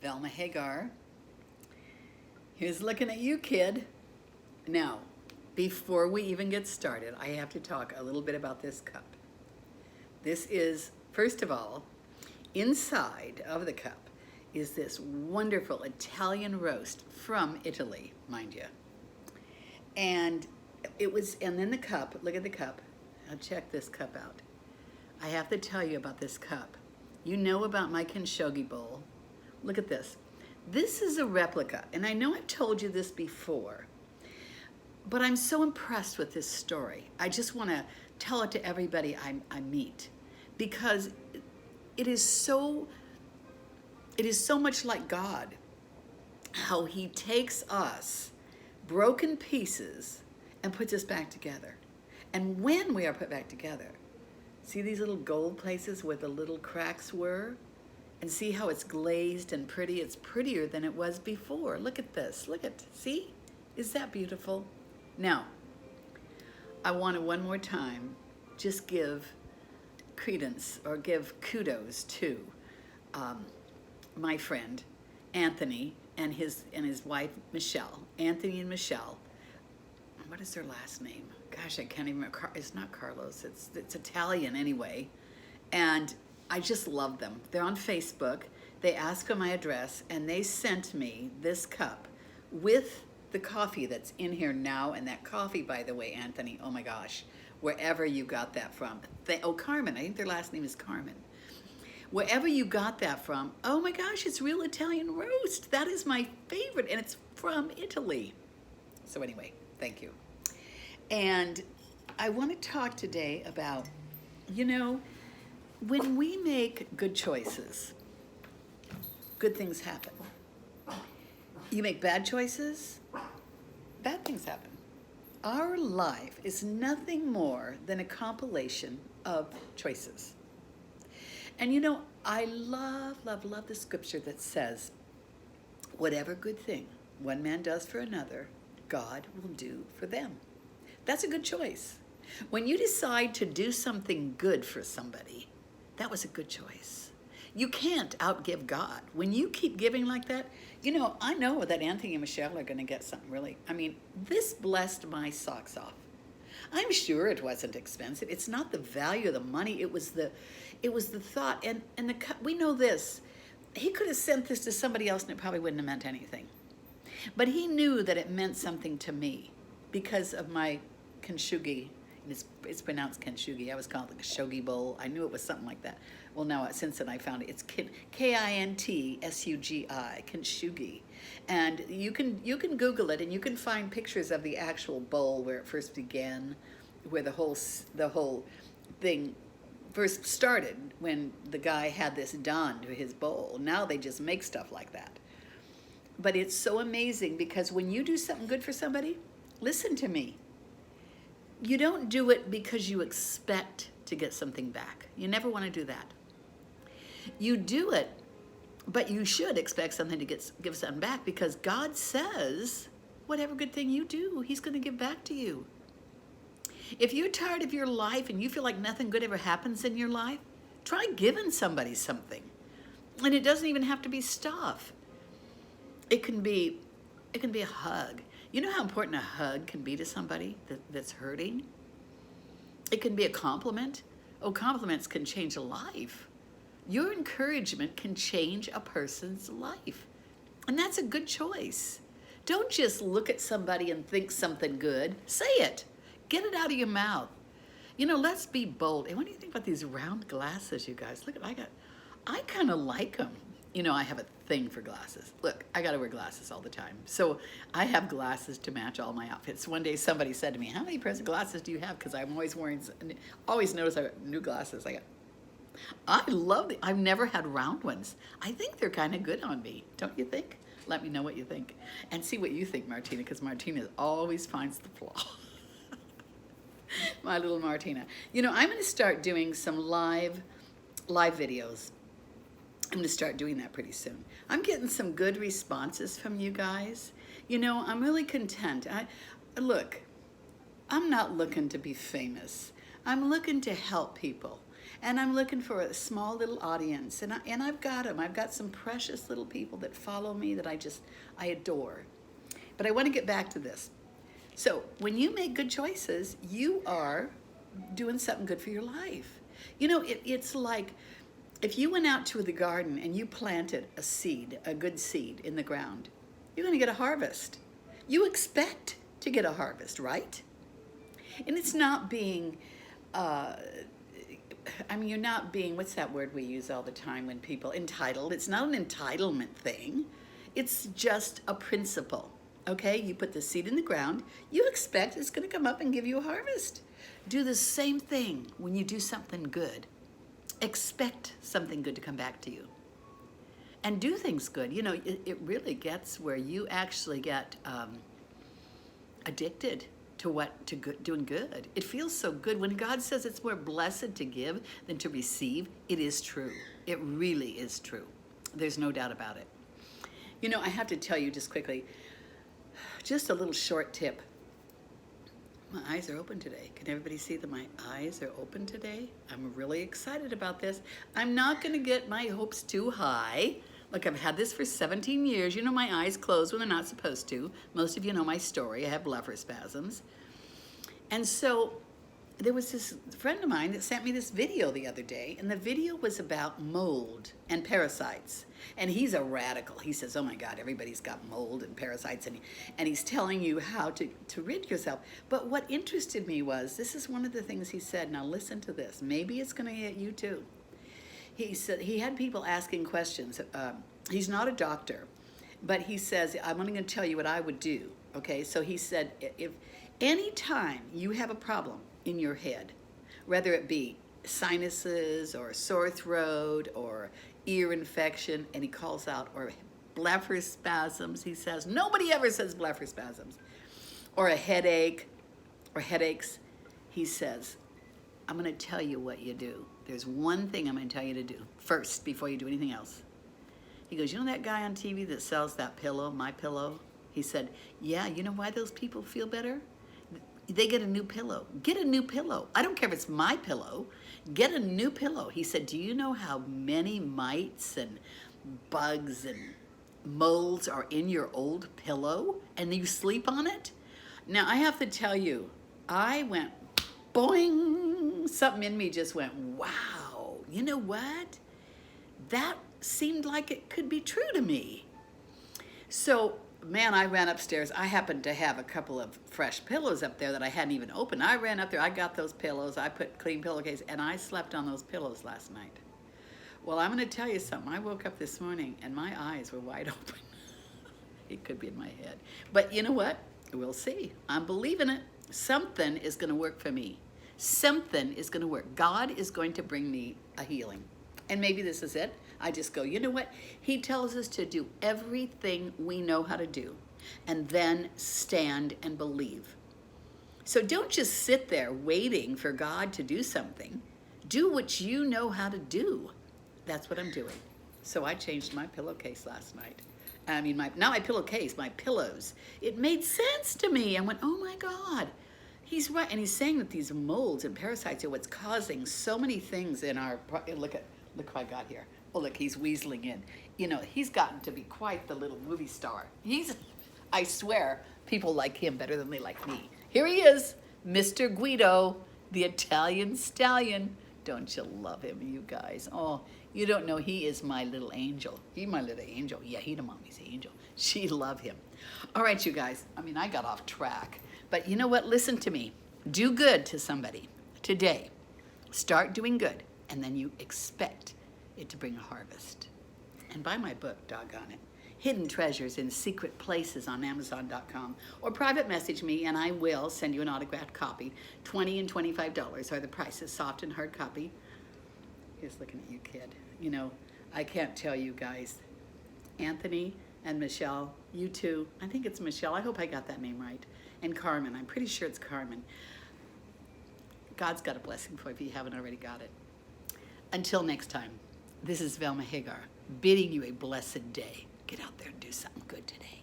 Velma Hagar. Here's looking at you, kid. Now, before we even get started, I have to talk a little bit about this cup. This is, first of all, inside of the cup is this wonderful Italian roast from Italy, mind you. And then the cup, look at the cup. Now check this cup out. I have to tell you about this cup. You know about my kintsugi bowl. Look at this. This is a replica, and I know I've told you this before, but I'm so impressed with this story. I just want to tell it to everybody I meet, because it is so much like God, how he takes us, broken pieces, and puts us back together. And when we are put back together, see these little gold places where the little cracks were? And see how it's glazed and pretty? It's prettier than it was before. Look at this. Look at, see? Is that beautiful? Now, I want to one more time just give credence or give kudos to my friend Anthony and his wife Michelle. Anthony and Michelle. What is their last name? Gosh, I can't even remember. It's not Carlos. It's Italian anyway. And I just love them. They're on Facebook. They asked for my address, and they sent me this cup with the coffee that's in here now. And that coffee, by the way, Anthony, oh my gosh, wherever you got that from. Carmen, I think their last name is Carmen. Wherever you got that from, oh my gosh, it's real Italian roast. That is my favorite, and it's from Italy. So anyway, thank you. And I want to talk today about, when we make good choices, good things happen. You make bad choices, bad things happen. Our life is nothing more than a compilation of choices. And I love the scripture that says, whatever good thing one man does for another, God will do for them. That's a good choice. When you decide to do something good for somebody, that was a good choice. You can't outgive God. When you keep giving like that, I know that Anthony and Michelle are going to get something really, this blessed my socks off. I'm sure it wasn't expensive. It's not the value of the money. It was the thought. And we know this. He could have sent this to somebody else and it probably wouldn't have meant anything. But he knew that it meant something to me because of my kintsugi. It's pronounced kintsugi. I was called the shogi bowl. I knew it was something like that. Well, now since then I found it. It's Kintsugi, kintsugi, and you can Google it and you can find pictures of the actual bowl where it first began, where the whole thing first started when the guy had this done to his bowl. Now they just make stuff like that. But it's so amazing because when you do something good for somebody, listen to me. You don't do it because you expect to get something back. You never want to do that. You do it, but you should expect something to give something back because God says, whatever good thing you do, he's going to give back to you. If you're tired of your life and you feel like nothing good ever happens in your life, try giving somebody something. And it doesn't even have to be stuff. It can be a hug. You know how important a hug can be to somebody that's hurting? It can be a compliment. Oh, compliments can change a life. Your encouragement can change a person's life. And that's a good choice. Don't just look at somebody and think something good. Say it. Get it out of your mouth. Let's be bold. And what do you think about these round glasses, you guys? Look, I kind of like them. I have a thing for glasses. Look, I got to wear glasses all the time. So I have glasses to match all my outfits. One day somebody said to me, how many pairs of glasses do you have? Because I'm always notice I got new glasses. I love them. I've never had round ones. I think they're kind of good on me. Don't you think? Let me know what you think. And see what you think, Martina, because Martina always finds the flaw. My little Martina. I'm going to start doing some live videos. I'm going to start doing that pretty soon. I'm getting some good responses from you guys. I'm really content. Look, I'm not looking to be famous. I'm looking to help people. And I'm looking for a small little audience. And I've got them. I've got some precious little people that follow me that I adore. But I want to get back to this. So when you make good choices, you are doing something good for your life. You know, it's like if you went out to the garden and you planted a seed, a good seed in the ground, you're going to get a harvest. You expect to get a harvest, right? And it's not being, you're not being, what's that word we use all the time when people, entitled. It's not an entitlement thing. It's just a principle, okay? You put the seed in the ground, you expect it's going to come up and give you a harvest. Do the same thing when you do something good. Expect something good to come back to you. And do things good. You know, it really gets where you actually get addicted to doing good. It feels so good. When God says it's more blessed to give than to receive, it is true. It really is true. There's no doubt about it. You know, I have to tell you just quickly, just a little short tip. My eyes are open today. Can everybody see that my eyes are open today? I'm really excited about this. I'm not going to get my hopes too high. Look, I've had this for 17 years. You know, my eyes close when they're not supposed to. Most of you know my story. I have blepharospasms. And so there was this friend of mine that sent me this video the other day, and the video was about mold and parasites. And he's a radical. He says, oh my God, everybody's got mold and parasites, and he's telling you how to rid yourself. But what interested me was, this is one of the things he said, now listen to this, maybe it's gonna hit you too. He said, he had people asking questions. He's not a doctor, but he says, I'm only gonna tell you what I would do, okay? So he said, if any time you have a problem in your head, whether it be sinuses or sore throat or ear infection, and he calls out, or blepharospasms, he says, nobody ever says blepharospasms, or a headache, or headaches, he says, I'm gonna tell you what you do. There's one thing I'm gonna tell you to do first before you do anything else. He goes, you know that guy on TV that sells that pillow, My Pillow? He said, yeah, you know why those people feel better? They get a new pillow. Get a new pillow. I don't care if it's My Pillow. Get a new pillow. He said, do you know how many mites and bugs and molds are in your old pillow and you sleep on it? Now, I have to tell you, I went boing. Something in me just went, wow. You know what? That seemed like it could be true to me. So, man, I ran upstairs. I happened to have a couple of fresh pillows up there that I hadn't even opened. I ran up there, I got those pillows, I put clean pillowcase, and I slept on those pillows last night. Well, I'm gonna tell you something. I woke up this morning and my eyes were wide open. It could be in my head. But you know what? We'll see. I'm believing it. Something is gonna work for me. Something is gonna work. God is going to bring me a healing. And maybe this is it. I just go, you know what? He tells us to do everything we know how to do and then stand and believe. So don't just sit there waiting for God to do something. Do what you know how to do. That's what I'm doing. So I changed my pillowcase last night. I mean, not my pillowcase, my pillows. It made sense to me. I went, oh my God, he's right. And he's saying that these molds and parasites are what's causing so many things in our, look what I got here. Oh, look, he's weaseling in. You know, he's gotten to be quite the little movie star. I swear, people like him better than they like me. Here he is, Mr. Guido, the Italian stallion. Don't you love him, you guys? Oh, you don't know, he is my little angel. He's my little angel. Yeah, he the mommy's angel. She love him. All right, you guys, I mean, I got off track. But you know what? Listen to me. Do good to somebody today. Start doing good, and then you expect it to bring a harvest. And buy my book, doggone it. Hidden Treasures in Secret Places on Amazon.com, or private message me and I will send you an autographed copy. $20 and $25 are the prices, soft and hard copy. He's looking at you, kid. You know, I can't tell you guys. Anthony and Michelle, you too. I think it's Michelle. I hope I got that name right. And Carmen. I'm pretty sure it's Carmen. God's got a blessing for you if you haven't already got it. Until next time, this is Velma Hagar, bidding you a blessed day. Get out there and do something good today.